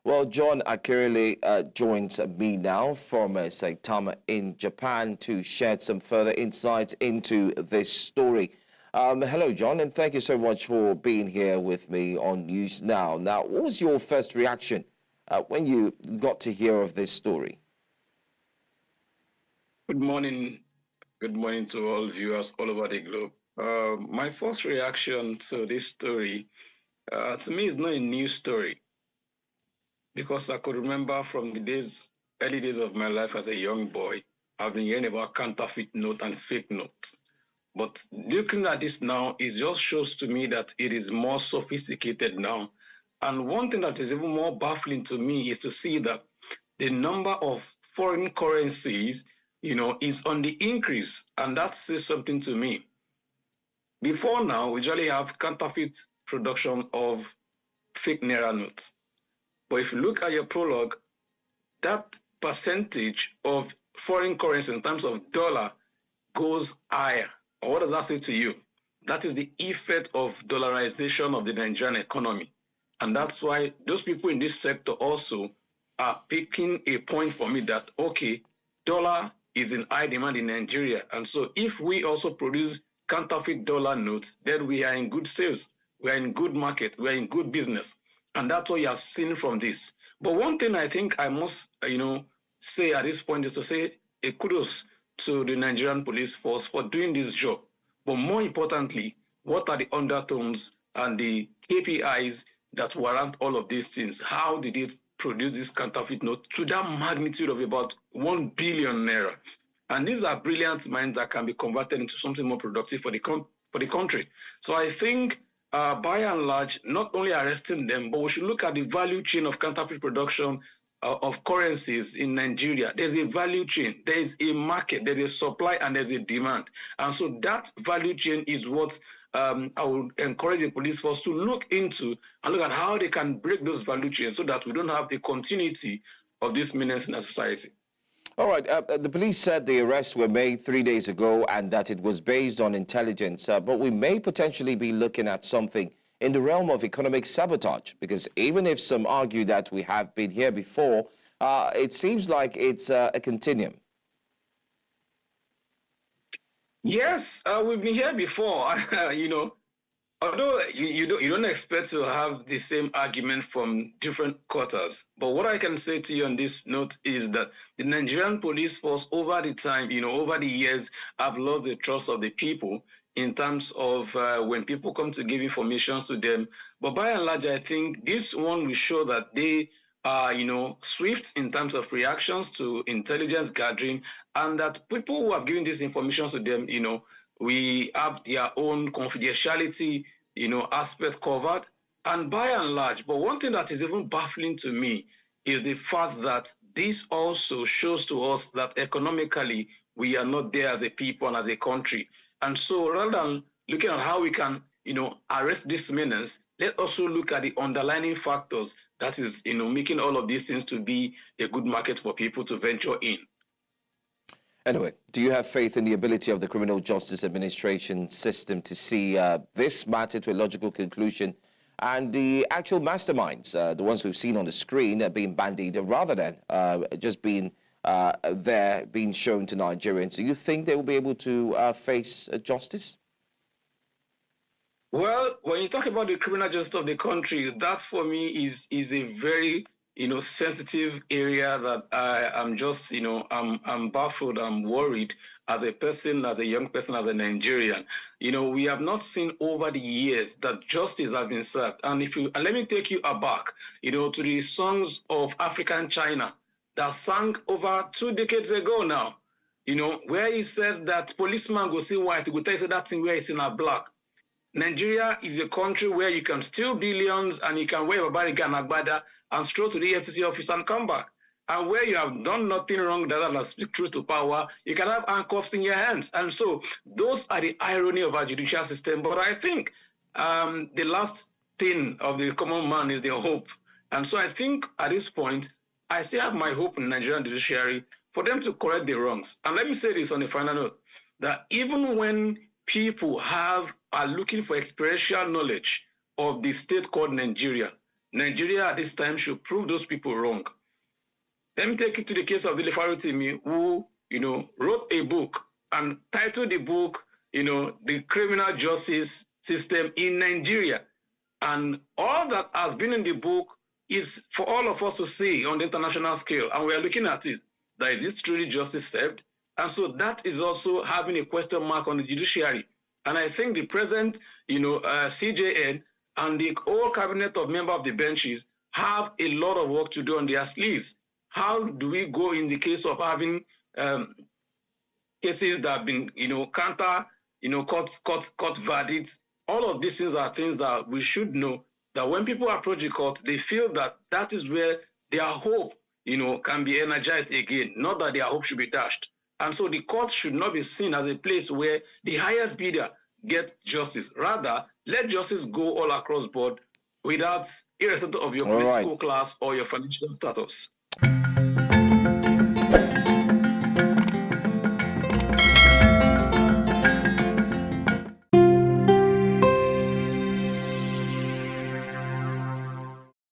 Well, John Akirele joins me now from Saitama in Japan to shed some further insights into this story. Hello, John, and thank you so much for being here with me on News Now. Now, what was your first reaction when you got to hear of this story? Good morning. Good morning to all viewers all over the globe. My first reaction to this story, to me, is not a new story because I could remember from the early days of my life as a young boy, I've been hearing about counterfeit note and fake notes. But looking at this now, it just shows to me that it is more sophisticated now. And one thing that is even more baffling to me is to see that the number of foreign currencies, is on the increase. And that says something to me. Before now, we usually have counterfeit production of fake Naira notes. But if you look at your prologue, that percentage of foreign currency in terms of dollar goes higher. What does that say to you? That is the effect of dollarization of the Nigerian economy. And that's why those people in this sector also are picking a point for me that, okay, dollar is in high demand in Nigeria. And so if we also produce counterfeit dollar notes, then we are in good sales. We are in good market. We are in good business. And that's what you have seen from this. But one thing I think I must, say at this point is to say a kudos to the Nigerian police force for doing this job. But more importantly, what are the undertones and the KPIs that warrant all of these things? How did it produce this counterfeit note to that magnitude of about 1 billion naira? And these are brilliant minds that can be converted into something more productive for the country. So I think by and large, not only arresting them, but we should look at the value chain of counterfeit production of currencies in Nigeria. There's a value chain, there is a market, there is supply, and there's a demand. And so that value chain is what I would encourage the police force to look into and look at how they can break those value chains so that we don't have the continuity of this menace in our society. All right. The police said the arrests were made 3 days ago and that it was based on intelligence. But we may potentially be looking at something in the realm of economic sabotage, because even if some argue that we have been here before, it seems like it's a continuum. Yes, we've been here before. Although you don't expect to have the same argument from different quarters, but what I can say to you on this note is that the Nigerian police force over the time, over the years, have lost the trust of the people in terms of when people come to give information to them. But by and large, I think this one will show that they are, swift in terms of reactions to intelligence gathering, and that people who have given this information to them, we have their own confidentiality, aspects covered. And by and large, but one thing that is even baffling to me is the fact that this also shows to us that economically we are not there as a people and as a country. And so rather than looking at how we can, arrest this menace, let also look at the underlying factors that is, making all of these things to be a good market for people to venture in. Anyway, do you have faith in the ability of the criminal justice administration system to see this matter to a logical conclusion and the actual masterminds, the ones we've seen on the screen, being bandied rather than just being there, being shown to Nigerians? Do you think they will be able to face justice? Well, when you talk about the criminal justice of the country, that for me is a very sensitive area that I am just I'm baffled, I'm worried as a person, as a young person, as a Nigerian. We have not seen over the years that justice has been served. And if you let me take you aback, to the songs of African China that sang over 2 decades ago now, where he says that policeman go see white, go tell you that thing where he's in a black. Nigeria is a country where you can steal billions and you can wear a bariga and agbada and stroll to the EFCC office and come back. And where you have done nothing wrong that than speak truth to power, you can have handcuffs in your hands. And so those are the irony of our judicial system. But I think the last thing of the common man is their hope. And so I think at this point, I still have my hope in Nigerian judiciary for them to correct the wrongs. And let me say this on the final note, that even when people are looking for experiential knowledge of the state called Nigeria, Nigeria at this time should prove those people wrong. Let me take it to the case of Dilifaru Timi, who, wrote a book and titled the book, The Criminal Justice System in Nigeria. And all that has been in the book is for all of us to see on the international scale. And we are looking at it. That is this truly justice served? And so that is also having a question mark on the judiciary. And I think the present, CJN and the whole cabinet of members of the benches have a lot of work to do on their sleeves. How do we go in the case of having cases that have been, counter, court verdicts? All of these things are things that we should know, that when people approach the court, they feel that that is where their hope, can be energized again, not that their hope should be dashed. And so the court should not be seen as a place where the highest bidder gets justice. Rather, let justice go all across board without, irrespective of your political class or your financial status.